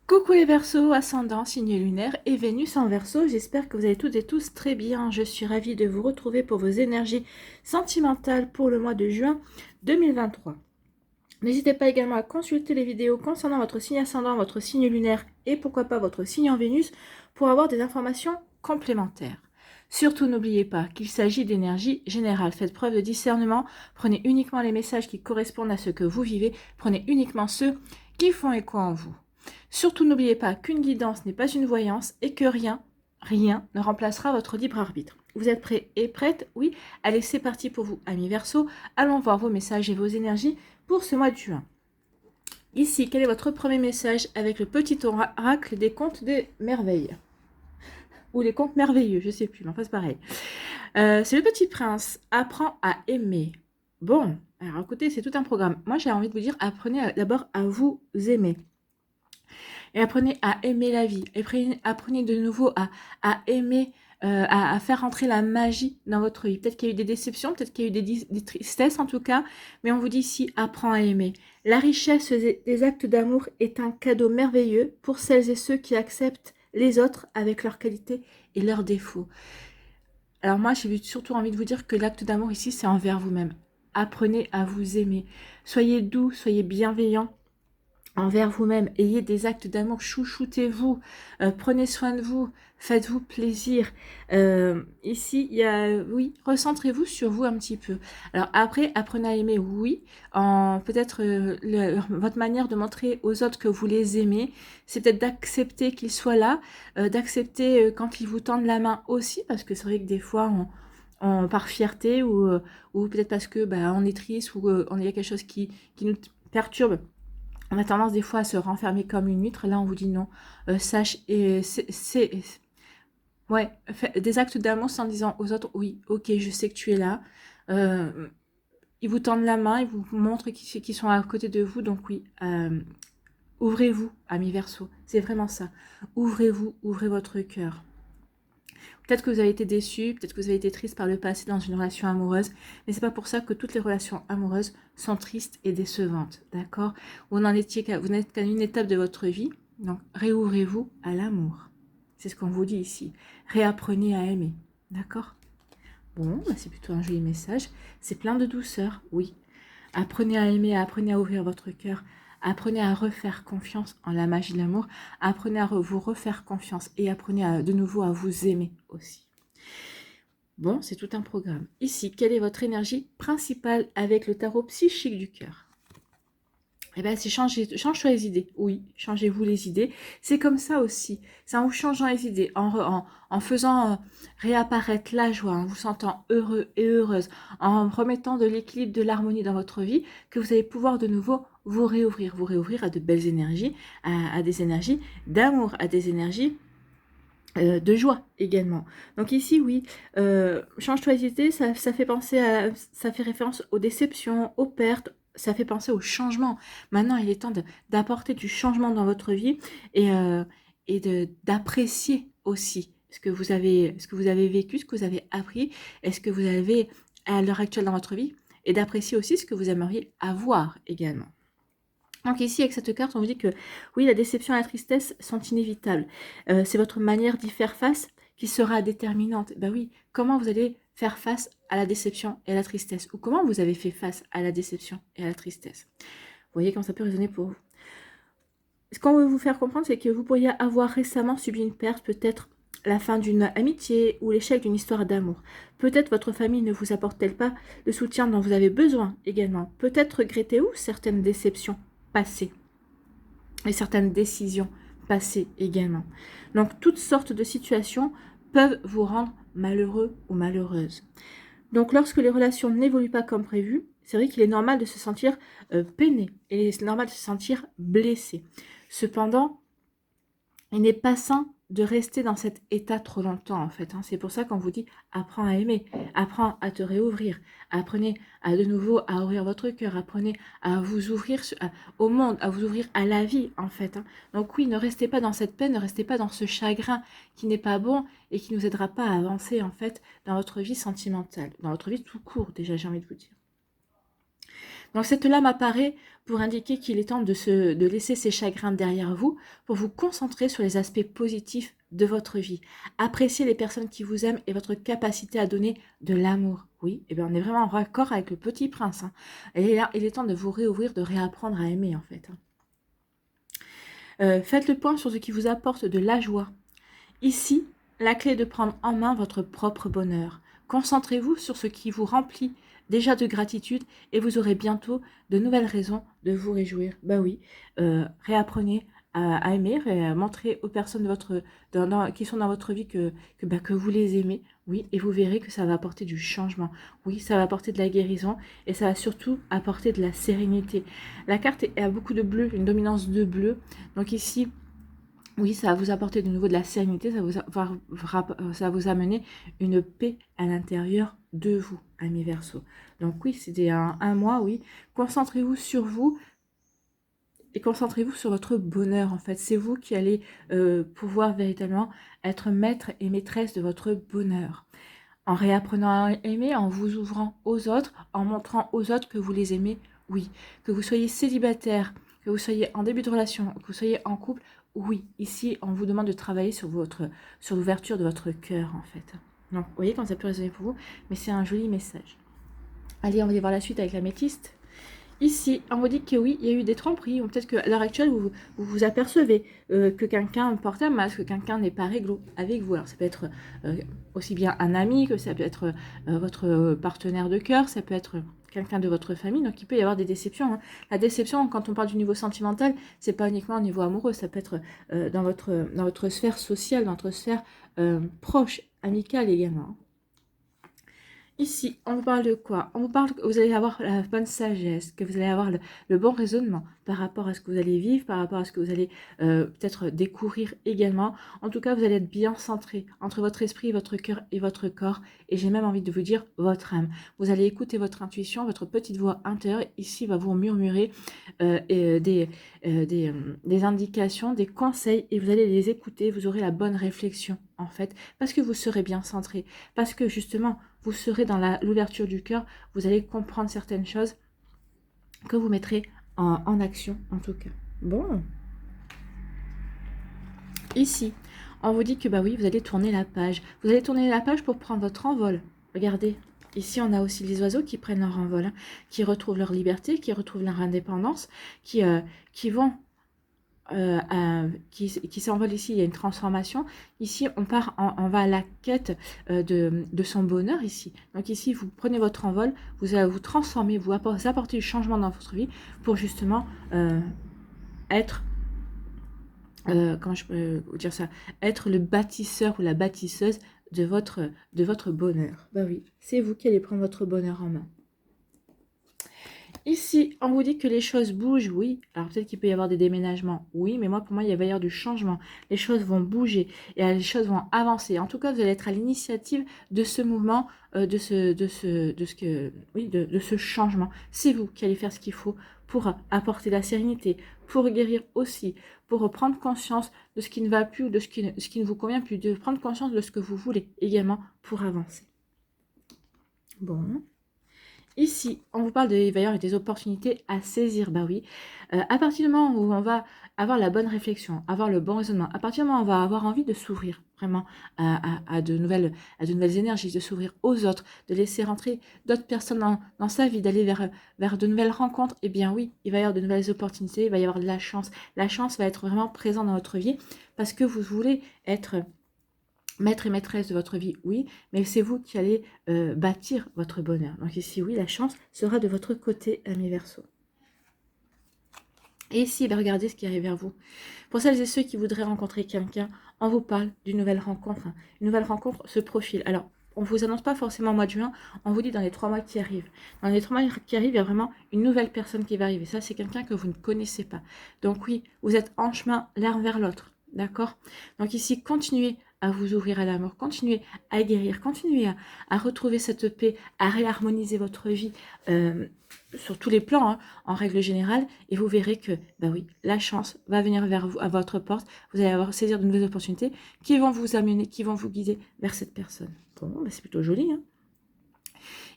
Coucou les Verseaux, ascendant, signe lunaire et Vénus en Verseau. J'espère que vous allez toutes et tous très bien. Je suis ravie de vous retrouver pour vos énergies sentimentales pour le mois de juin 2023. N'hésitez pas également à consulter les vidéos concernant votre signe ascendant, votre signe lunaire et pourquoi pas votre signe en Vénus pour avoir des informations complémentaires. Surtout n'oubliez pas qu'il s'agit d'énergie générale. Faites preuve de discernement. Prenez uniquement les messages qui correspondent à ce que vous vivez. Prenez uniquement ceux qui font écho en vous. Surtout n'oubliez pas qu'une guidance n'est pas une voyance et que rien ne remplacera votre libre arbitre. Vous êtes prêts et prêtes? Oui. Allez, c'est parti pour vous, amis Verseau. Allons voir vos messages et vos énergies pour ce mois de juin. Ici, quel est votre premier message avec le petit oracle des contes des merveilles? Ou les contes merveilleux, je sais plus, mais enfin c'est pareil. C'est le petit prince, apprend à aimer. Bon, alors écoutez, c'est tout un programme. Moi, j'ai envie de vous dire, apprenez d'abord à vous aimer. Et apprenez à aimer la vie. Apprenez de nouveau à aimer, à faire entrer la magie dans votre vie. Peut-être qu'il y a eu des déceptions, peut-être qu'il y a eu des tristesses en tout cas, mais on vous dit ici, apprends à aimer. La richesse des actes d'amour est un cadeau merveilleux pour celles et ceux qui acceptent les autres avec leurs qualités et leurs défauts. Alors moi, j'ai surtout envie de vous dire que l'acte d'amour ici, c'est envers vous-même. Apprenez à vous aimer. Soyez doux, soyez bienveillants envers vous-même, ayez des actes d'amour, chouchoutez-vous, prenez soin de vous, faites-vous plaisir. Ici, il y a, oui, recentrez-vous sur vous un petit peu. Alors après, apprenez à aimer, oui, en peut-être votre manière de montrer aux autres que vous les aimez, c'est peut-être d'accepter qu'ils soient là, d'accepter quand ils vous tendent la main aussi, parce que c'est vrai que des fois, par fierté ou peut-être parce que on est triste ou il y a quelque chose qui nous perturbe. On a tendance des fois à se renfermer comme une huître. Là, on vous dit non. Sache, et ouais, des actes d'amour en disant aux autres, oui, ok, je sais que tu es là. Ils vous tendent la main, ils vous montrent qu'ils sont à côté de vous. Donc oui, ouvrez-vous, amis Verseau. C'est vraiment ça. Ouvrez-vous, ouvrez votre cœur. Peut-être que vous avez été déçu, peut-être que vous avez été triste par le passé dans une relation amoureuse, mais c'est pas pour ça que toutes les relations amoureuses sont tristes et décevantes, d'accord? Vous n'êtes qu'à une étape de votre vie, donc réouvrez-vous à l'amour. C'est ce qu'on vous dit ici. Réapprenez à aimer, d'accord? Bon, c'est plutôt un joli message. C'est plein de douceur, oui. Apprenez à aimer, apprenez à ouvrir votre cœur, apprenez à refaire confiance en la magie de l'amour, apprenez à vous refaire confiance et apprenez de nouveau à vous aimer aussi. Bon, c'est tout un programme. Ici, quelle est votre énergie principale avec le tarot psychique du cœur? Eh bien, c'est change-toi les idées. Oui, changez-vous les idées. C'est comme ça aussi. C'est en vous changeant les idées, en faisant réapparaître la joie, en vous sentant heureux et heureuse, en remettant de l'équilibre, de l'harmonie dans votre vie, que vous allez pouvoir de nouveau vous réouvrir à de belles énergies, à des énergies d'amour, à des énergies de joie également. Donc ici, oui, change-toi les idées, ça fait penser ça fait référence aux déceptions, aux pertes, ça fait penser au changement. Maintenant, il est temps d'apporter du changement dans votre vie et d'apprécier aussi ce que vous avez vécu, ce que vous avez appris, et ce que vous avez à l'heure actuelle dans votre vie, et d'apprécier aussi ce que vous aimeriez avoir également. Donc ici, avec cette carte, on vous dit que oui, la déception et la tristesse sont inévitables. C'est votre manière d'y faire face qui sera déterminante. Ben oui, comment vous allez faire face à la déception et à la tristesse, ou comment vous avez fait face à la déception et à la tristesse. Vous voyez comment ça peut résonner pour vous. Ce qu'on veut vous faire comprendre, c'est que vous pourriez avoir récemment subi une perte, peut-être la fin d'une amitié ou l'échec d'une histoire d'amour. Peut-être votre famille ne vous apporte-t-elle pas le soutien dont vous avez besoin également. Peut-être regrettez-vous certaines déceptions passées et certaines décisions passées également. Donc, toutes sortes de situations peuvent vous rendre malheureux ou malheureuse. Donc, lorsque les relations n'évoluent pas comme prévu, c'est vrai qu'il est normal de se sentir peiné et c'est normal de se sentir blessé. Cependant, il n'est pas sain de rester dans cet état trop longtemps, en fait. C'est pour ça qu'on vous dit, apprends à aimer, apprends à te réouvrir, apprenez à de nouveau à ouvrir votre cœur, apprenez à vous ouvrir au monde, à vous ouvrir à la vie, en fait. Donc oui, ne restez pas dans cette peine, ne restez pas dans ce chagrin qui n'est pas bon et qui ne nous aidera pas à avancer, en fait, dans votre vie sentimentale, dans votre vie tout court, déjà, j'ai envie de vous dire. Donc cette lame apparaît pour indiquer qu'il est temps de laisser ces chagrins derrière vous pour vous concentrer sur les aspects positifs de votre vie. Appréciez les personnes qui vous aiment et votre capacité à donner de l'amour. Oui, et bien on est vraiment en raccord avec le petit prince. Hein. Et là, il est temps de vous réouvrir, de réapprendre à aimer en fait. Faites le point sur ce qui vous apporte de la joie. Ici, la clé est de prendre en main votre propre bonheur. Concentrez-vous sur ce qui vous remplit déjà de gratitude et vous aurez bientôt de nouvelles raisons de vous réjouir. Bah oui, réapprenez à aimer, montrez aux personnes de votre, qui sont dans votre vie que vous les aimez. Oui, et vous verrez que ça va apporter du changement. Oui, ça va apporter de la guérison et ça va surtout apporter de la sérénité. La carte a beaucoup de bleu, une dominance de bleu. Donc ici, oui, ça va vous apporter de nouveau de la sérénité, ça va vous amener une paix à l'intérieur de vous, amis Verseau. Donc oui, c'était un mois, oui. Concentrez-vous sur vous et concentrez-vous sur votre bonheur, en fait. C'est vous qui allez pouvoir véritablement être maître et maîtresse de votre bonheur. En réapprenant à aimer, en vous ouvrant aux autres, en montrant aux autres que vous les aimez, oui. Que vous soyez célibataire, que vous soyez en début de relation, que vous soyez en couple, oui. Ici, on vous demande de travailler sur l'ouverture de votre cœur, en fait. Donc, vous voyez quand ça peut résonner pour vous, mais c'est un joli message. Allez, on va aller voir la suite avec l'améthyste. Ici, on vous dit que oui, il y a eu des tromperies, ou peut-être qu'à l'heure actuelle, vous apercevez que quelqu'un porte un masque, que quelqu'un n'est pas réglo avec vous. Alors, ça peut être aussi bien un ami, que ça peut être votre partenaire de cœur, ça peut être quelqu'un de votre famille, donc il peut y avoir des déceptions. Hein. La déception, quand on parle du niveau sentimental, c'est pas uniquement au niveau amoureux, ça peut être dans votre sphère sociale, dans votre sphère proche, amicale également. Ici, on vous parle de quoi? On vous parle que vous allez avoir la bonne sagesse, que vous allez avoir le bon raisonnement par rapport à ce que vous allez vivre, par rapport à ce que vous allez peut-être découvrir également. En tout cas, vous allez être bien centré entre votre esprit, votre cœur et votre corps. Et j'ai même envie de vous dire votre âme. Vous allez écouter votre intuition, votre petite voix intérieure. Ici, va vous murmurer des indications, des conseils et vous allez les écouter. Vous aurez la bonne réflexion en fait, parce que vous serez bien centré, parce que justement, vous serez dans l'ouverture du cœur, vous allez comprendre certaines choses que vous mettrez en action, en tout cas. Bon. Ici, on vous dit que, bah oui, vous allez tourner la page. Vous allez tourner la page pour prendre votre envol. Regardez, ici, on a aussi les oiseaux qui prennent leur envol, hein, qui retrouvent leur liberté, qui retrouvent leur indépendance, qui vont... qui s'envole ici, il y a une transformation. Ici, on va à la quête de son bonheur ici. Donc ici, vous prenez votre envol, vous allez vous transformer, vous apporter du changement dans votre vie pour justement être, comment je peux vous dire ça, être le bâtisseur ou la bâtisseuse de votre bonheur. Bah oui, c'est vous qui allez prendre votre bonheur en main. Ici, on vous dit que les choses bougent, oui. Alors peut-être qu'il peut y avoir des déménagements, oui, mais moi, pour moi, il va y avoir du changement. Les choses vont bouger et les choses vont avancer. En tout cas, vous allez être à l'initiative de ce mouvement, de ce changement. C'est vous qui allez faire ce qu'il faut pour apporter la sérénité, pour guérir aussi, pour prendre conscience de ce qui ne va plus ou de ce qui ne vous convient plus, de prendre conscience de ce que vous voulez également pour avancer. Bon. Ici, on vous parle il va y avoir des opportunités à saisir. Bah oui, à partir du moment où on va avoir la bonne réflexion, avoir le bon raisonnement, à partir du moment où on va avoir envie de s'ouvrir vraiment à de nouvelles énergies, de s'ouvrir aux autres, de laisser rentrer d'autres personnes dans sa vie, d'aller vers de nouvelles rencontres, eh bien oui, il va y avoir de nouvelles opportunités, il va y avoir de la chance. La chance va être vraiment présente dans votre vie parce que vous voulez être maître et maîtresse de votre vie, oui, mais c'est vous qui allez bâtir votre bonheur. Donc ici, oui, la chance sera de votre côté, amis Verseaux. Et ici, regardez ce qui arrive vers vous. Pour celles et ceux qui voudraient rencontrer quelqu'un, on vous parle d'une nouvelle rencontre. Une nouvelle rencontre se profile. Alors, on ne vous annonce pas forcément au mois de juin, on vous dit dans les 3 mois qui arrivent. Dans les 3 mois qui arrivent, il y a vraiment une nouvelle personne qui va arriver. Ça, c'est quelqu'un que vous ne connaissez pas. Donc oui, vous êtes en chemin l'un vers l'autre. D'accord? Donc ici, continuez à vous ouvrir à l'amour, continuez à guérir, continuez à retrouver cette paix, à réharmoniser votre vie sur tous les plans, hein, en règle générale, et vous verrez que, bah oui, la chance va venir vers vous, à votre porte, vous allez saisir de nouvelles opportunités qui vont vous amener, qui vont vous guider vers cette personne. Bon, bah c'est plutôt joli, hein.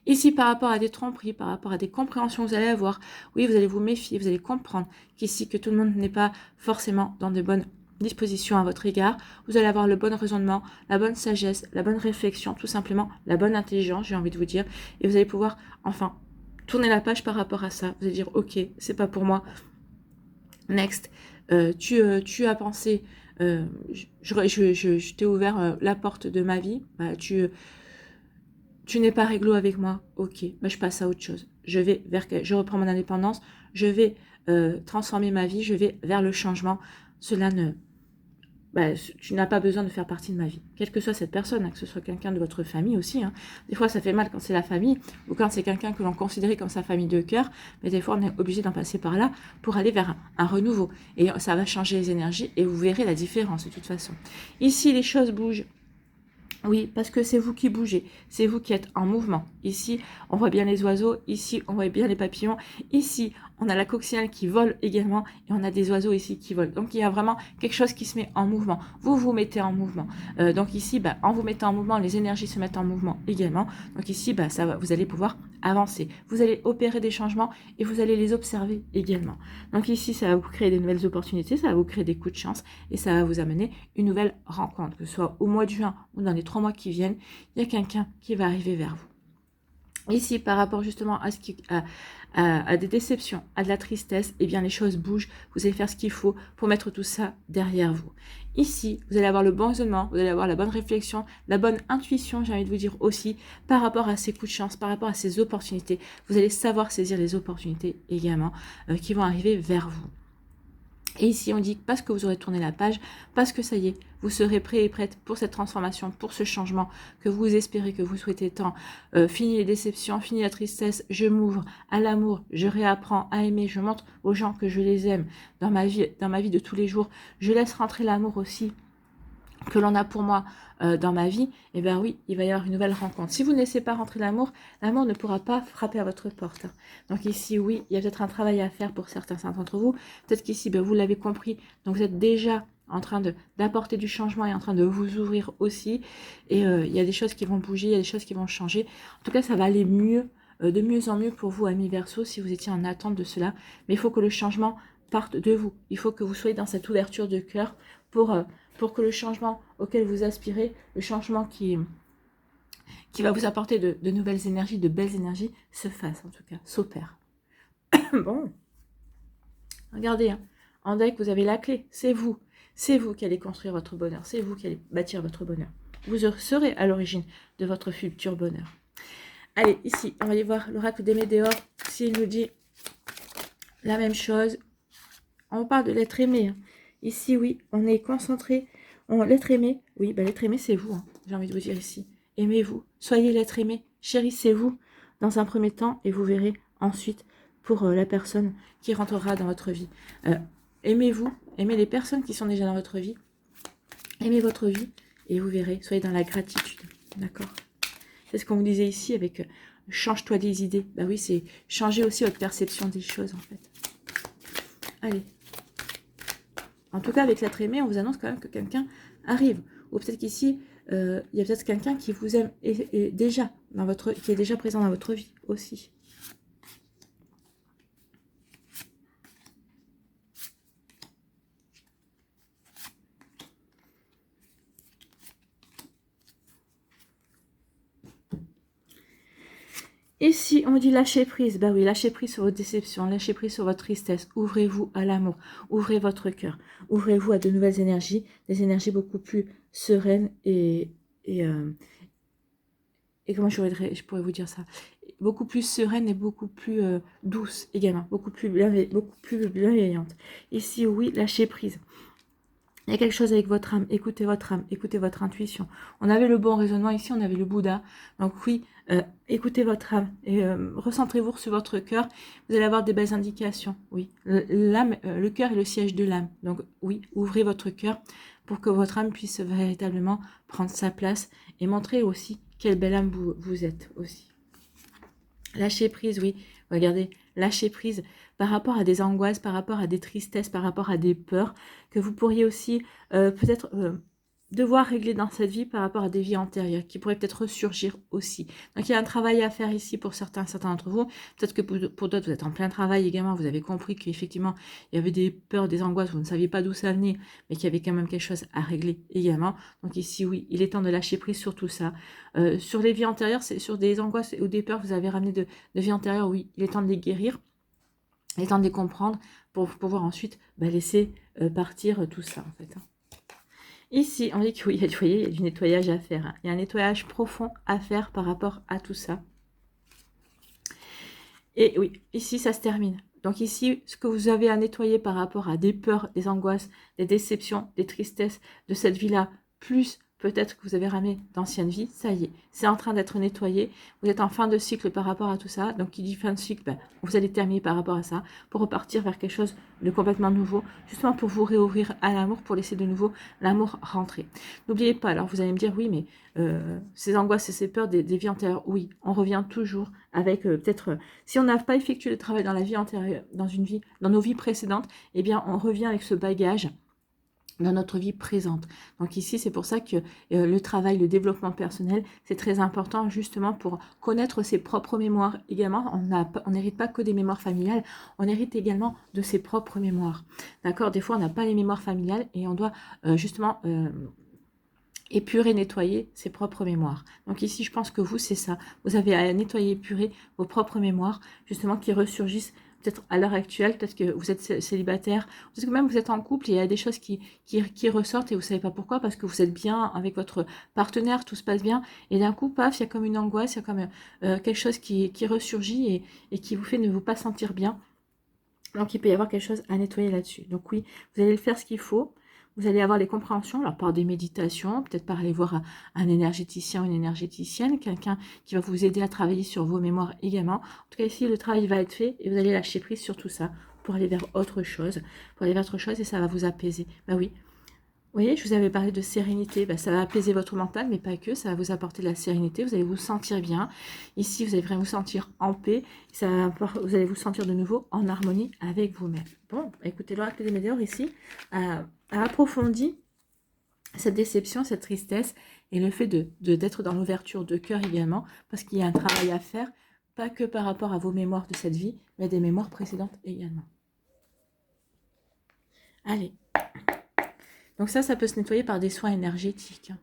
Ici, par rapport à des tromperies, par rapport à des compréhensions que vous allez avoir, oui, vous allez vous méfier, vous allez comprendre qu'ici, que tout le monde n'est pas forcément dans de bonnes dispositions à votre égard. Vous allez avoir le bon raisonnement, la bonne sagesse, la bonne réflexion, tout simplement, la bonne intelligence, j'ai envie de vous dire. Et vous allez pouvoir, enfin, tourner la page par rapport à ça. Vous allez dire, ok, c'est pas pour moi. Next. Tu as pensé, je t'ai ouvert la porte de ma vie. Bah, tu n'es pas réglo avec moi, ok, bah, je passe à autre chose. Je reprends mon indépendance, je vais transformer ma vie, je vais vers le changement. Cela ne, bah, tu n'as pas besoin de faire partie de ma vie, quelle que soit cette personne, hein, que ce soit quelqu'un de votre famille aussi. Hein. Des fois, ça fait mal quand c'est la famille ou quand c'est quelqu'un que l'on considère comme sa famille de cœur, mais des fois, on est obligé d'en passer par là pour aller vers un renouveau. Et ça va changer les énergies et vous verrez la différence de toute façon. Ici, les choses bougent. Oui, parce que c'est vous qui bougez, c'est vous qui êtes en mouvement. Ici, on voit bien les oiseaux, ici, on voit bien les papillons, ici, on a la coccinelle qui vole également, et on a des oiseaux ici qui volent. Donc, il y a vraiment quelque chose qui se met en mouvement. Vous vous mettez en mouvement. Donc ici, bah, en vous mettant en mouvement, les énergies se mettent en mouvement également. Donc ici, bah, vous allez pouvoir avancer. Vous allez opérer des changements et vous allez les observer également. Donc ici, ça va vous créer des nouvelles opportunités, ça va vous créer des coups de chance, et ça va vous amener une nouvelle rencontre, que ce soit au mois de juin ou dans les 3 mois qui viennent, il y a quelqu'un qui va arriver vers vous. Ici, par rapport justement à des déceptions, à de la tristesse, eh bien les choses bougent. Vous allez faire ce qu'il faut pour mettre tout ça derrière vous. Ici, vous allez avoir le bon raisonnement, vous allez avoir la bonne réflexion, la bonne intuition, j'ai envie de vous dire aussi, par rapport à ces coups de chance, par rapport à ces opportunités. Vous allez savoir saisir les opportunités également qui vont arriver vers vous. Et ici, on dit parce que vous aurez tourné la page, parce que ça y est, vous serez prêt et prête pour cette transformation, pour ce changement que vous espérez, que vous souhaitez tant. Fini les déceptions, fini la tristesse, je m'ouvre à l'amour, je réapprends à aimer, je montre aux gens que je les aime dans ma vie de tous les jours. Je laisse rentrer l'amour aussi que l'on a pour moi dans ma vie, et bien oui, il va y avoir une nouvelle rencontre. Si vous ne laissez pas rentrer l'amour ne pourra pas frapper à votre porte. Donc ici, oui, il y a peut-être un travail à faire pour certains d'entre vous. Peut-être qu'ici, vous l'avez compris, donc vous êtes déjà en train d'apporter du changement et en train de vous ouvrir aussi. Et il y a des choses qui vont bouger, il y a des choses qui vont changer. En tout cas, ça va aller mieux, de mieux en mieux pour vous, amis Verseau, si vous étiez en attente de cela. Mais il faut que le changement parte de vous. Il faut que vous soyez dans cette ouverture de cœur pour que le changement auquel vous aspirez, le changement qui va vous apporter de nouvelles énergies, de belles énergies, se fasse en tout cas, s'opère. Bon, regardez, hein. En deck, vous avez la clé, c'est vous. C'est vous qui allez construire votre bonheur, c'est vous qui allez bâtir votre bonheur. Vous serez à l'origine de votre futur bonheur. Allez, ici, on va aller voir l'oracle des Médéors, s'il nous dit la même chose. On parle de l'être aimé, hein. Ici, oui, on est concentré. L'être aimé, oui, l'être aimé, c'est vous, hein, j'ai envie de vous dire ici. Aimez-vous, soyez l'être aimé, chérissez-vous dans un premier temps et vous verrez ensuite pour la personne qui rentrera dans votre vie. Aimez-vous, aimez les personnes qui sont déjà dans votre vie, aimez votre vie et vous verrez, soyez dans la gratitude, d'accord? C'est ce qu'on vous disait ici avec change-toi des idées. Bah oui, c'est changer aussi votre perception des choses en fait. Allez. En tout cas, avec l'être aimé, on vous annonce quand même que quelqu'un arrive. Ou peut-être qu'ici, il y a peut-être quelqu'un qui vous aime et déjà qui est déjà présent dans votre vie aussi. Ici, on dit lâcher prise. Bah oui, lâchez prise sur vos déceptions, lâchez prise sur votre tristesse. Ouvrez-vous à l'amour, ouvrez votre cœur, ouvrez-vous à de nouvelles énergies, des énergies beaucoup plus sereines et comment je pourrais vous dire ça, beaucoup plus sereines et beaucoup plus douces également, beaucoup plus bienveillantes. Ici, oui, lâchez prise. Il y a quelque chose avec votre âme, écoutez votre intuition. On avait le bon raisonnement ici, on avait le Bouddha. Donc oui, écoutez votre âme et recentrez-vous sur votre cœur. Vous allez avoir des belles indications. Oui, l'âme, le cœur est le siège de l'âme. Donc oui, ouvrez votre cœur pour que votre âme puisse véritablement prendre sa place et montrer aussi quelle belle âme vous êtes aussi. Lâchez prise, oui. Regardez, lâchez prise par rapport à des angoisses, par rapport à des tristesses, par rapport à des peurs, que vous pourriez aussi peut-être devoir régler dans cette vie par rapport à des vies antérieures qui pourraient peut-être ressurgir aussi. Donc il y a un travail à faire ici pour certains d'entre vous. Peut-être que pour d'autres, vous êtes en plein travail également. Vous avez compris qu'effectivement, il y avait des peurs, des angoisses, vous ne saviez pas d'où ça venait, mais qu'il y avait quand même quelque chose à régler également. Donc ici, oui, il est temps de lâcher prise sur tout ça. Sur les vies antérieures, c'est sur des angoisses ou des peurs que vous avez ramenées de vies antérieures, oui, il est temps de les guérir. Il est temps de les comprendre pour pouvoir ensuite laisser partir tout ça, en fait. Ici, on dit que oui, il y a du nettoyage à faire. Hein. Il y a un nettoyage profond à faire par rapport à tout ça. Et oui, ici, ça se termine. Donc ici, ce que vous avez à nettoyer par rapport à des peurs, des angoisses, des déceptions, des tristesses de cette vie-là, plus peut-être que vous avez ramé d'anciennes vies, ça y est, c'est en train d'être nettoyé. Vous êtes en fin de cycle par rapport à tout ça. Donc, qui dit fin de cycle, vous allez terminer par rapport à ça pour repartir vers quelque chose de complètement nouveau, justement pour vous réouvrir à l'amour, pour laisser de nouveau l'amour rentrer. N'oubliez pas, alors vous allez me dire, oui, mais ces angoisses et ces peurs des vies antérieures, oui, on revient toujours avec peut-être, si on n'a pas effectué le travail dans la vie antérieure, dans nos vies précédentes, eh bien, on revient avec ce bagage dans notre vie présente. Donc ici, c'est pour ça que le travail, le développement personnel, c'est très important justement pour connaître ses propres mémoires. Également, on n'hérite pas que des mémoires familiales, on hérite également de ses propres mémoires. D'accord? Des fois, on n'a pas les mémoires familiales et on doit justement épurer, nettoyer ses propres mémoires. Donc ici, je pense que vous, c'est ça. Vous avez à nettoyer, épurer vos propres mémoires, justement, qui ressurgissent peut-être à l'heure actuelle, peut-être que vous êtes célibataire, peut-être que même vous êtes en couple et il y a des choses qui ressortent et vous ne savez pas pourquoi, parce que vous êtes bien avec votre partenaire, tout se passe bien, et d'un coup, paf, il y a comme une angoisse, il y a comme quelque chose qui ressurgit et qui vous fait ne vous pas sentir bien. Donc il peut y avoir quelque chose à nettoyer là-dessus. Donc oui, vous allez le faire ce qu'il faut. Vous allez avoir les compréhensions, alors par des méditations, peut-être par aller voir un énergéticien ou une énergéticienne, quelqu'un qui va vous aider à travailler sur vos mémoires également. En tout cas, ici, le travail va être fait et vous allez lâcher prise sur tout ça pour aller vers autre chose, et ça va vous apaiser. Ben oui, vous voyez, je vous avais parlé de sérénité, ça va apaiser votre mental, mais pas que, ça va vous apporter de la sérénité, vous allez vous sentir bien. Ici, vous allez vraiment vous sentir en paix, vous allez vous sentir de nouveau en harmonie avec vous-même. Bon, écoutez, l'oracle des Météores ici a approfondi cette déception, cette tristesse, et le fait d'être dans l'ouverture de cœur également, parce qu'il y a un travail à faire, pas que par rapport à vos mémoires de cette vie, mais des mémoires précédentes également. Allez. Donc ça peut se nettoyer par des soins énergétiques.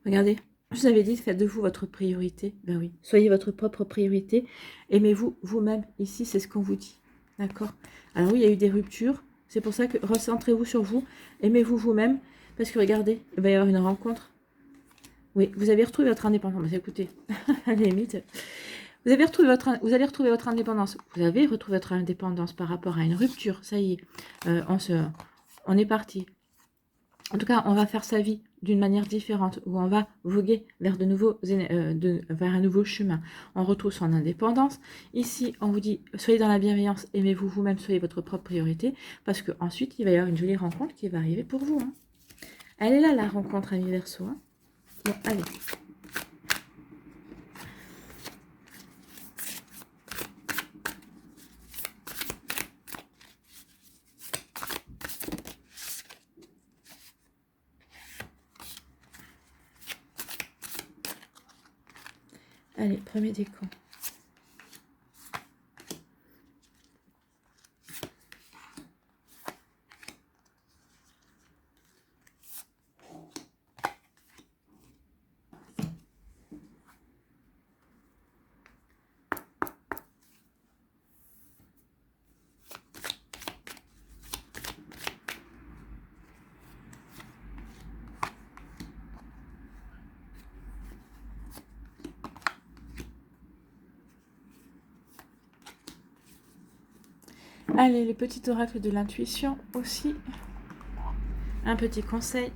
Regardez, je vous avais dit, faites de vous votre priorité. Ben oui, soyez votre propre priorité. Aimez-vous vous-même. Ici, c'est ce qu'on vous dit. D'accord? Alors oui, il y a eu des ruptures. C'est pour ça que recentrez-vous sur vous. Aimez-vous vous-même. Parce que regardez, il va y avoir une rencontre. Oui, vous avez retrouvé votre indépendance. Ben, écoutez, à la limite... Vous allez retrouver votre indépendance. Vous avez retrouvé votre indépendance par rapport à une rupture. Ça y est, on est parti. En tout cas, on va faire sa vie d'une manière différente, où on va voguer vers vers un nouveau chemin. On retrouve son indépendance. Ici, on vous dit, soyez dans la bienveillance, aimez-vous vous-même, soyez votre propre priorité, parce qu'ensuite, il va y avoir une jolie rencontre qui va arriver pour vous. Hein. Elle est là, la rencontre, ami Verseau. Hein. Bon, allez. Allez, premier déco. Allez, le petit oracle de l'intuition aussi. Un petit conseil.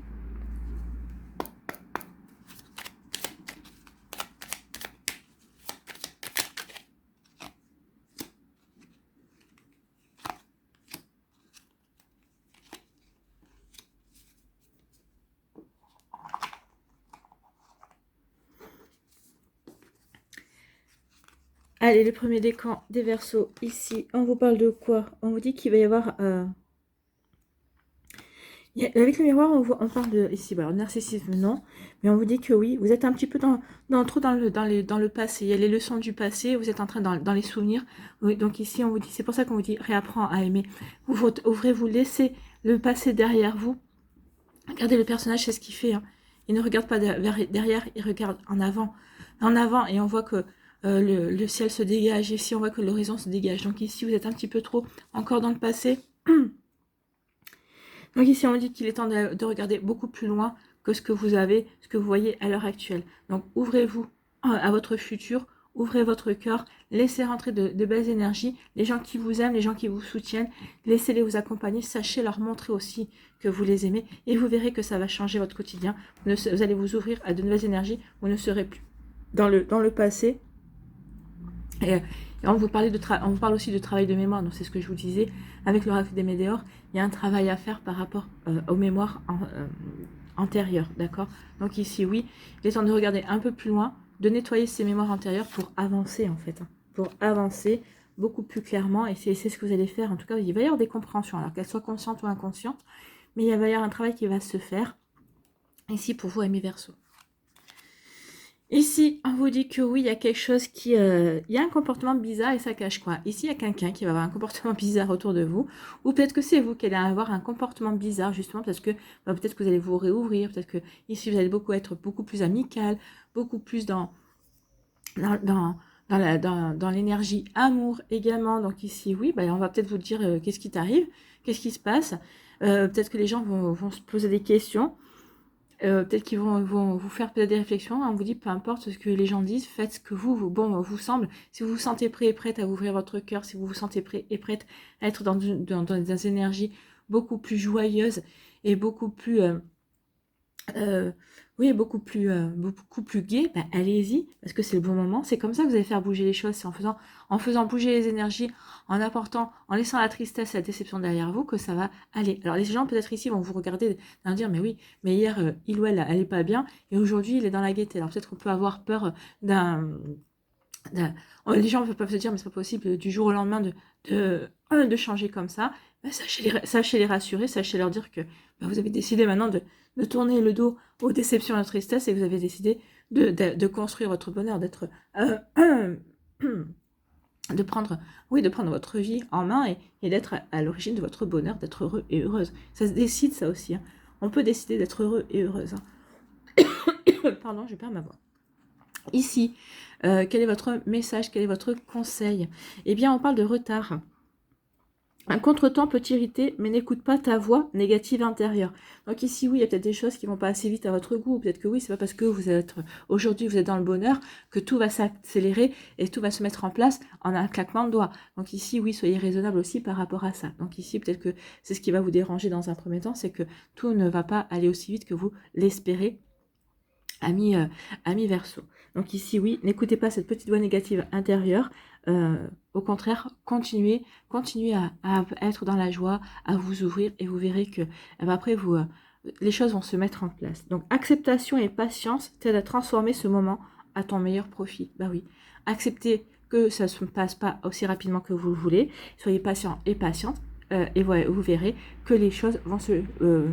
Allez, le premier décan des Verseaux, ici, on vous parle de quoi? On vous dit qu'il va y avoir... avec le miroir, on parle de... Ici, bah, alors, narcissisme, non. Mais on vous dit que oui, vous êtes un petit peu trop dans le passé. Il y a les leçons du passé, vous êtes en train dans les souvenirs. Oui, donc ici, on vous dit... C'est pour ça qu'on vous dit, réapprends à aimer. Ouvrez-vous, laissez le passé derrière vous. Regardez le personnage, c'est ce qu'il fait. Hein. Il ne regarde pas derrière, il regarde en avant. En avant, et on voit que le ciel se dégage. Ici, on voit que l'horizon se dégage. Donc ici, vous êtes un petit peu trop encore dans le passé. Donc ici, on dit qu'il est temps de regarder beaucoup plus loin que ce que vous avez, ce que vous voyez à l'heure actuelle. Donc ouvrez-vous à votre futur, ouvrez votre cœur, laissez rentrer de belles énergies, les gens qui vous aiment, les gens qui vous soutiennent, laissez-les vous accompagner, sachez leur montrer aussi que vous les aimez et vous verrez que ça va changer votre quotidien. Vous allez vous ouvrir à de nouvelles énergies, vous ne serez plus dans le passé. Et on vous parle aussi de travail de mémoire, donc c'est ce que je vous disais, avec l'oracle des Médéors, il y a un travail à faire par rapport aux mémoires antérieures, d'accord? Donc ici, oui, il est temps de regarder un peu plus loin, de nettoyer ces mémoires antérieures pour avancer, en fait, hein, pour avancer beaucoup plus clairement, et c'est ce que vous allez faire. En tout cas, il va y avoir des compréhensions, alors qu'elles soient conscientes ou inconscientes, mais il va y avoir un travail qui va se faire, ici, pour vous, amis Verseaux. Ici, on vous dit que oui, il y a quelque chose qui... il y a un comportement bizarre et ça cache quoi? Ici, il y a quelqu'un qui va avoir un comportement bizarre autour de vous. Ou peut-être que c'est vous qui allez avoir un comportement bizarre, justement, parce que peut-être que vous allez vous réouvrir. Peut-être que ici, vous allez être beaucoup plus amical, beaucoup plus dans, dans, dans l'énergie amour également. Donc ici, oui, on va peut-être vous dire qu'est-ce qui t'arrive, qu'est-ce qui se passe. Peut-être que les gens vont se poser des questions. Peut-être qu'ils vont vous faire peut-être des réflexions. On vous dit, peu importe ce que les gens disent, faites ce que vous semble. Si vous vous sentez prêt et prête à ouvrir votre cœur, si vous vous sentez prêt et prête à être dans des énergies beaucoup plus joyeuses et beaucoup plus... oui, beaucoup plus gai, allez-y, parce que c'est le bon moment. C'est comme ça que vous allez faire bouger les choses. C'est en faisant bouger les énergies, en laissant la tristesse et la déception derrière vous que ça va aller. Alors les gens peut-être ici vont vous regarder et dire, mais oui, mais hier, il ou elle est pas bien, et aujourd'hui, il est dans la gaieté. Alors peut-être qu'on peut avoir peur les gens peuvent se dire, mais c'est pas possible du jour au lendemain de changer comme ça. Sachez les rassurer, sachez leur dire que vous avez décidé maintenant de tourner le dos aux déceptions et à la tristesse et vous avez décidé de construire votre bonheur, de prendre votre vie en main et d'être à l'origine de votre bonheur, d'être heureux et heureuse. Ça se décide, ça aussi. Hein. On peut décider d'être heureux et heureuse. Hein. Pardon, je perds ma voix. Ici, quel est votre message, quel est votre conseil? Eh bien, on parle de retard. Un contretemps peut t'irriter, mais n'écoute pas ta voix négative intérieure. Donc ici, oui, il y a peut-être des choses qui vont pas assez vite à votre goût. Peut-être que oui, c'est pas parce que aujourd'hui vous êtes dans le bonheur que tout va s'accélérer et tout va se mettre en place en un claquement de doigts. Donc ici, oui, soyez raisonnable aussi par rapport à ça. Donc ici, peut-être que c'est ce qui va vous déranger dans un premier temps, c'est que tout ne va pas aller aussi vite que vous l'espérez. Ami Verseau. Donc ici, oui, n'écoutez pas cette petite voix négative intérieure. Au contraire, continuez à être dans la joie, à vous ouvrir et vous verrez que après, les choses vont se mettre en place. Donc, acceptation et patience t'aident à transformer ce moment à ton meilleur profit. Bah oui, acceptez que ça ne se passe pas aussi rapidement que vous le voulez. Soyez patient et patiente. Et voilà, vous verrez que les choses vont se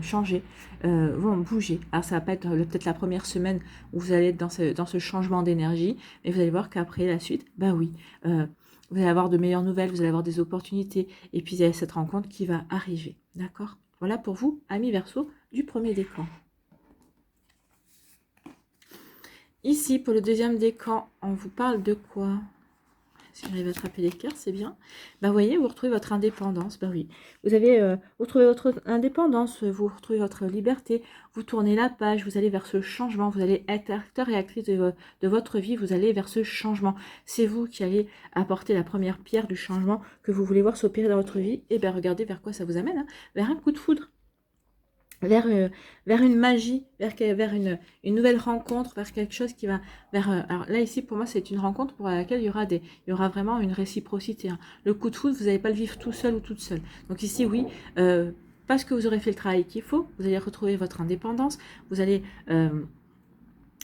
changer, vont bouger. Alors ça va pas être peut-être la première semaine où vous allez être dans ce changement d'énergie, mais vous allez voir qu'après la suite, oui, vous allez avoir de meilleures nouvelles, vous allez avoir des opportunités, et puis il y a cette rencontre qui va arriver. D'accord? Voilà pour vous, amis Verseau, du premier décan. Ici, pour le deuxième décan, on vous parle de quoi? Si j'arrive à attraper les cœurs, c'est bien. Vous voyez, vous retrouvez votre indépendance. Oui. Vous retrouvez votre indépendance, vous retrouvez votre liberté, vous tournez la page, vous allez vers ce changement, vous allez être acteur et actrice de votre vie, vous allez vers ce changement. C'est vous qui allez apporter la première pierre du changement que vous voulez voir s'opérer dans votre vie. Et bien, regardez vers quoi ça vous amène, hein, vers un coup de foudre. Vers une magie, vers une nouvelle rencontre, vers quelque chose qui va... alors là, ici, pour moi, c'est une rencontre pour laquelle il y aura vraiment une réciprocité. Hein. Le coup de foudre, vous n'allez pas le vivre tout seul ou toute seule. Donc ici, oui, parce que vous aurez fait le travail qu'il faut, vous allez retrouver votre indépendance, vous allez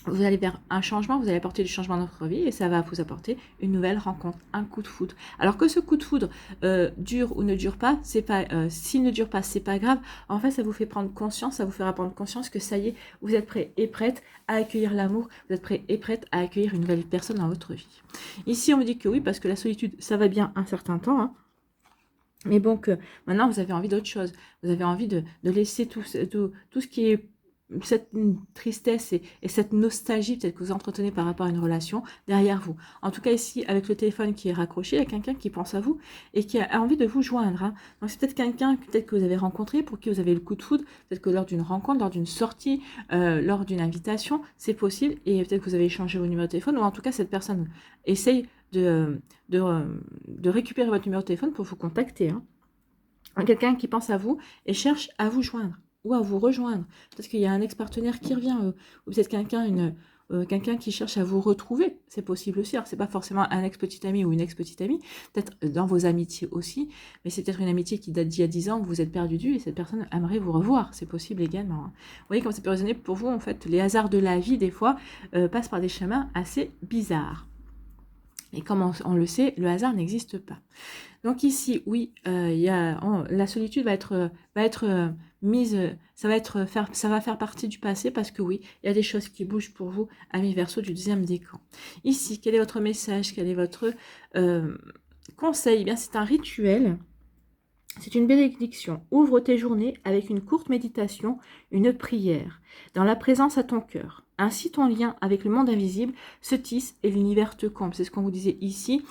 vous allez vers un changement, vous allez apporter du changement dans votre vie et ça va vous apporter une nouvelle rencontre, un coup de foudre. Alors que ce coup de foudre dure ou ne dure pas, c'est pas, s'il ne dure pas, c'est pas grave. En fait, ça vous fait prendre conscience, ça vous fera prendre conscience que ça y est, vous êtes prêt et prête à accueillir l'amour, vous êtes prêt et prête à accueillir une nouvelle personne dans votre vie. Ici, on me dit que oui, parce que la solitude, ça va bien un certain temps, hein. Mais bon, que maintenant, vous avez envie d'autre chose. Vous avez envie de laisser tout ce qui est cette tristesse et cette nostalgie peut-être que vous entretenez par rapport à une relation derrière vous. En tout cas ici, avec le téléphone qui est raccroché, il y a quelqu'un qui pense à vous et qui a envie de vous joindre, hein. Donc c'est peut-être quelqu'un peut-être que vous avez rencontré, pour qui vous avez le coup de foudre, peut-être que lors d'une rencontre, lors d'une sortie, lors d'une invitation, c'est possible, et peut-être que vous avez échangé vos numéros de téléphone, ou en tout cas cette personne essaye de récupérer votre numéro de téléphone pour vous contacter, hein. Quelqu'un qui pense à vous et cherche à vous joindre ou à vous rejoindre. Peut-être qu'il y a un ex-partenaire qui revient, ou peut-être quelqu'un qui cherche à vous retrouver. C'est possible aussi. Alors, c'est pas forcément un ex-petit ami ou une ex-petite amie, peut-être dans vos amitiés aussi, mais c'est peut-être une amitié qui date d'il y a 10 ans, que vous êtes perdu du et cette personne aimerait vous revoir. C'est possible également, hein. Vous voyez, comme ça peut résonner pour vous, en fait, les hasards de la vie, des fois, passent par des chemins assez bizarres. Et comme on le sait, le hasard n'existe pas. Donc ici, oui, la solitude va être mise, ça va faire partie du passé, parce que oui, il y a des choses qui bougent pour vous, amis Verseau du deuxième décan. Ici, quel est votre message? Quel est votre conseil? Eh bien, c'est un rituel. C'est une bénédiction. Ouvre tes journées avec une courte méditation, une prière, dans la présence à ton cœur. Ainsi, ton lien avec le monde invisible se tisse et l'univers te comble. C'est ce qu'on vous disait ici.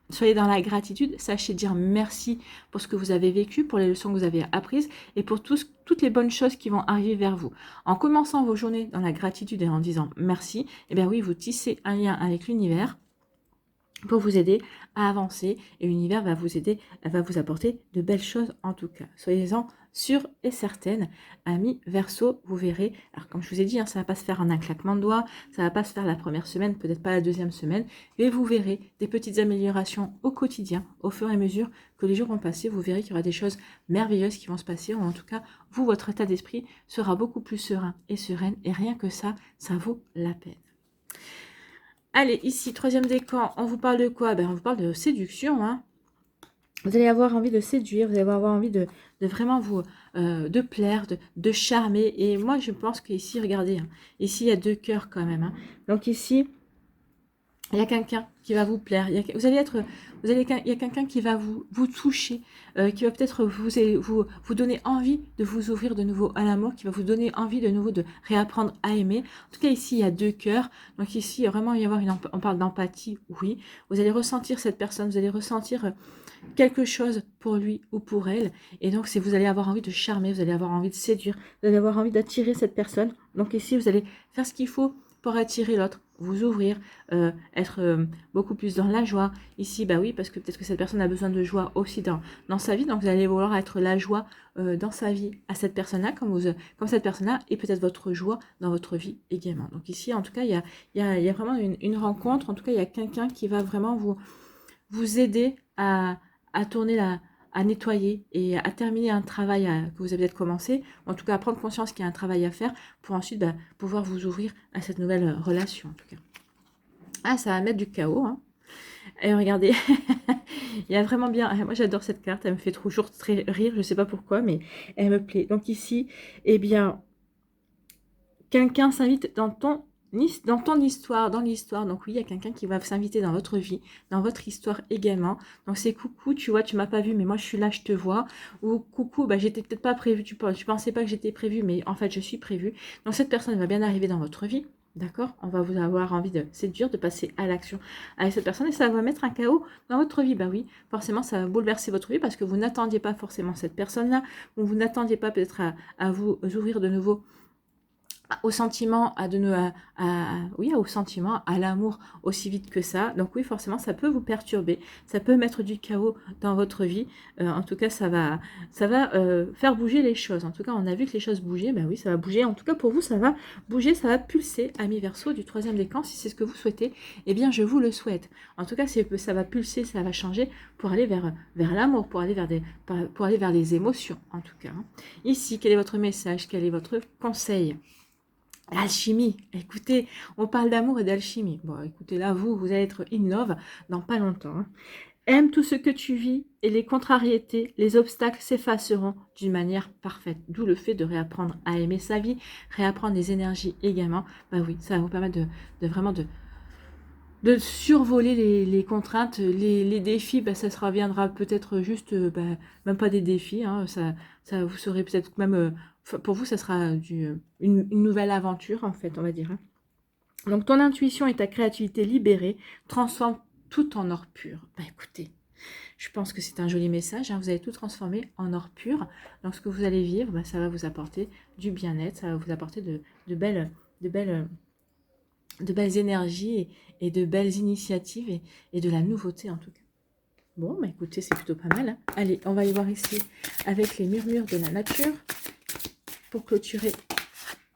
Soyez dans la gratitude. Sachez dire merci pour ce que vous avez vécu, pour les leçons que vous avez apprises et pour toutes les bonnes choses qui vont arriver vers vous. En commençant vos journées dans la gratitude et en disant merci, eh bien oui, vous tissez un lien avec l'univers pour vous aider à avancer, et l'univers va vous aider, va vous apporter de belles choses en tout cas. Soyez-en sûrs et certaines, amis Verseau, vous verrez. Alors comme je vous ai dit, hein, ça ne va pas se faire en un claquement de doigts, ça ne va pas se faire la première semaine, peut-être pas la deuxième semaine, mais vous verrez des petites améliorations au quotidien, au fur et à mesure que les jours vont passer. Vous verrez qu'il y aura des choses merveilleuses qui vont se passer, ou en tout cas, vous, votre état d'esprit sera beaucoup plus serein et sereine, et rien que ça, ça vaut la peine. Allez, ici, troisième décan, on vous parle de quoi? On vous parle de séduction, hein. Vous allez avoir envie de séduire, vous allez avoir envie de vraiment vous de plaire, de charmer. Et moi, je pense qu'ici, regardez, hein, ici, il y a 2 cœurs quand même, hein. Donc ici, il y a quelqu'un qui va vous plaire. Il y a quelqu'un qui va vous toucher, qui va peut-être vous donner envie de vous ouvrir de nouveau à l'amour, qui va vous donner envie de nouveau de réapprendre à aimer. En tout cas, ici, il y a 2 cœurs. Donc ici, il va vraiment y avoir on parle d'empathie, oui. Vous allez ressentir cette personne, vous allez ressentir quelque chose pour lui ou pour elle. Et donc, vous allez avoir envie de charmer, vous allez avoir envie de séduire, vous allez avoir envie d'attirer cette personne. Donc ici, vous allez faire ce qu'il faut pour attirer l'autre, vous ouvrir, être beaucoup plus dans la joie. Ici, bah oui, parce que peut-être que cette personne a besoin de joie aussi dans sa vie, donc vous allez vouloir être la joie dans sa vie à cette personne-là, comme cette personne-là, et peut-être votre joie dans votre vie également. Donc ici, en tout cas, il y a vraiment une rencontre, en tout cas, il y a quelqu'un qui va vraiment vous aider à tourner à nettoyer et à terminer un travail que vous avez peut-être commencé, en tout cas à prendre conscience qu'il y a un travail à faire pour ensuite pouvoir vous ouvrir à cette nouvelle relation en tout cas. Ah, ça va mettre du chaos, hein. Et regardez, il y a vraiment bien, moi j'adore cette carte, elle me fait toujours très rire, je ne sais pas pourquoi, mais elle me plaît. Donc ici, eh bien, quelqu'un s'invite dans ton histoire, dans l'histoire. Donc oui, il y a quelqu'un qui va s'inviter dans votre vie, dans votre histoire également. Donc c'est coucou, tu vois, tu m'as pas vu, mais moi je suis là, je te vois. Ou coucou, j'étais peut-être pas prévu, tu pensais pas que j'étais prévu, mais en fait je suis prévu. Donc cette personne va bien arriver dans votre vie. D'accord? On va vous avoir envie de séduire, de passer à l'action avec cette personne, et ça va mettre un chaos dans votre vie. Bah oui, forcément ça va bouleverser votre vie parce que vous n'attendiez pas forcément cette personne-là, ou vous n'attendiez pas peut-être à vous ouvrir de nouveau au sentiment, au sentiment, à l'amour aussi vite que ça. Donc oui, forcément, ça peut vous perturber, ça peut mettre du chaos dans votre vie. En tout cas, ça va faire bouger les choses. En tout cas, on a vu que les choses bougeaient. Ben oui, ça va bouger. En tout cas, pour vous, ça va bouger, ça va pulser, amis Verseau du 3e décan. Si c'est ce que vous souhaitez, eh bien, je vous le souhaite. En tout cas, ça va pulser, ça va changer pour aller vers l'amour, pour aller vers des émotions, en tout cas. Ici, quel est votre message? Quel est votre conseil? Alchimie, écoutez, on parle d'amour et d'alchimie. Bon, écoutez, là, vous allez être in love dans pas longtemps. Hein. Aime tout ce que tu vis et les contrariétés, les obstacles s'effaceront d'une manière parfaite. D'où le fait de réapprendre à aimer sa vie, réapprendre les énergies également. Bah oui, ça va vous permettre de vraiment de survoler les contraintes, les défis. Bah, ça se reviendra peut-être juste, bah, même pas des défis. Hein, ça vous serez peut-être même, pour vous, ça sera une nouvelle aventure en fait, on va dire. Hein. Donc ton intuition et ta créativité libérée transforment tout en or pur. Bah écoutez, je pense que c'est un joli message. Hein. Vous allez tout transformer en or pur. Donc ce que vous allez vivre, bah, ça va vous apporter du bien-être, ça va vous apporter de belles énergies et de belles initiatives et de la nouveauté en tout cas. Bon, bah écoutez, c'est plutôt pas mal. Hein. Allez, on va y voir ici avec les murmures de la nature pour clôturer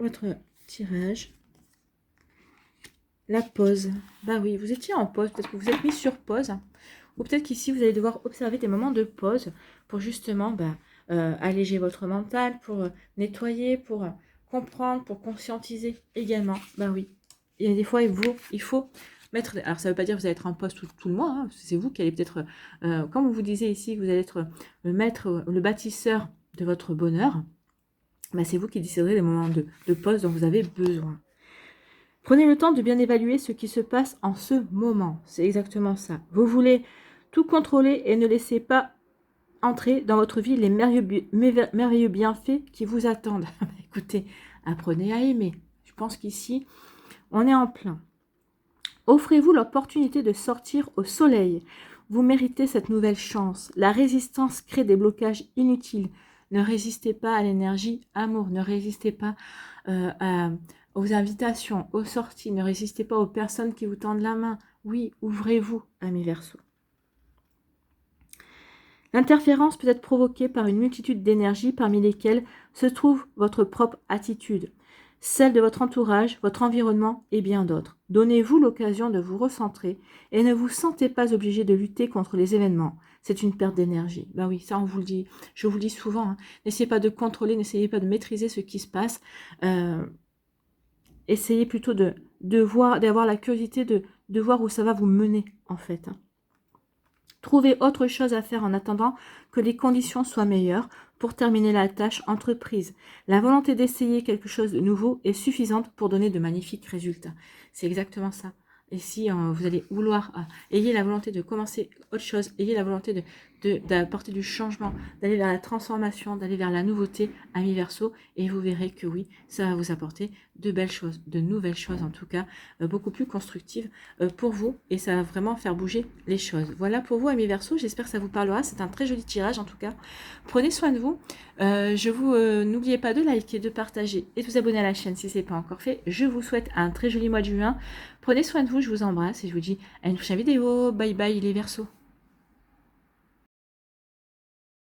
votre tirage. La pause. Bah oui, vous étiez en pause. Peut-être que vous êtes mis sur pause. Ou peut-être qu'ici, vous allez devoir observer des moments de pause pour justement alléger votre mental, pour nettoyer, pour comprendre, pour conscientiser également. Bah oui. Il y a des fois, il faut mettre... Alors, ça ne veut pas dire que vous allez être en pause tout le mois. Hein, c'est vous qui allez peut-être... comme on vous disait ici, vous allez être le maître, le bâtisseur de votre bonheur. Bah, c'est vous qui déciderez les moments de pause dont vous avez besoin. Prenez le temps de bien évaluer ce qui se passe en ce moment. C'est exactement ça. Vous voulez tout contrôler et ne laissez pas entrer dans votre vie les merveilleux bienfaits qui vous attendent. Écoutez, apprenez à aimer. Je pense qu'ici, on est en plein. Offrez-vous l'opportunité de sortir au soleil. Vous méritez cette nouvelle chance. La résistance crée des blocages inutiles. Ne résistez pas à l'énergie amour. Ne résistez pas aux invitations, aux sorties. Ne résistez pas aux personnes qui vous tendent la main. Oui, ouvrez-vous, amis Verseaux. L'interférence peut être provoquée par une multitude d'énergies parmi lesquelles se trouve votre propre attitude, celle de votre entourage, votre environnement et bien d'autres. Donnez-vous l'occasion de vous recentrer et ne vous sentez pas obligé de lutter contre les événements. C'est une perte d'énergie. Ben oui, ça on vous le dit, je vous le dis souvent. Hein. N'essayez pas de contrôler, n'essayez pas de maîtriser ce qui se passe. Essayez plutôt d'avoir la curiosité de voir où ça va vous mener en fait. Hein. Trouvez autre chose à faire en attendant que les conditions soient meilleures pour terminer la tâche entreprise. La volonté d'essayer quelque chose de nouveau est suffisante pour donner de magnifiques résultats. C'est exactement ça. Et si vous allez vouloir, ayez la volonté de commencer autre chose, ayez la volonté d'apporter du changement, d'aller vers la transformation, d'aller vers la nouveauté, amis Verseaux, et vous verrez que oui, ça va vous apporter de belles choses, de nouvelles choses en tout cas, beaucoup plus constructives pour vous, et ça va vraiment faire bouger les choses. Voilà pour vous, amis Verseaux, j'espère que ça vous parlera, c'est un très joli tirage en tout cas. Prenez soin de vous, n'oubliez pas de liker, de partager et de vous abonner à la chaîne si ce n'est pas encore fait. Je vous souhaite un très joli mois de juin. Prenez soin de vous, je vous embrasse et je vous dis à une prochaine vidéo. Bye bye les Verseaux.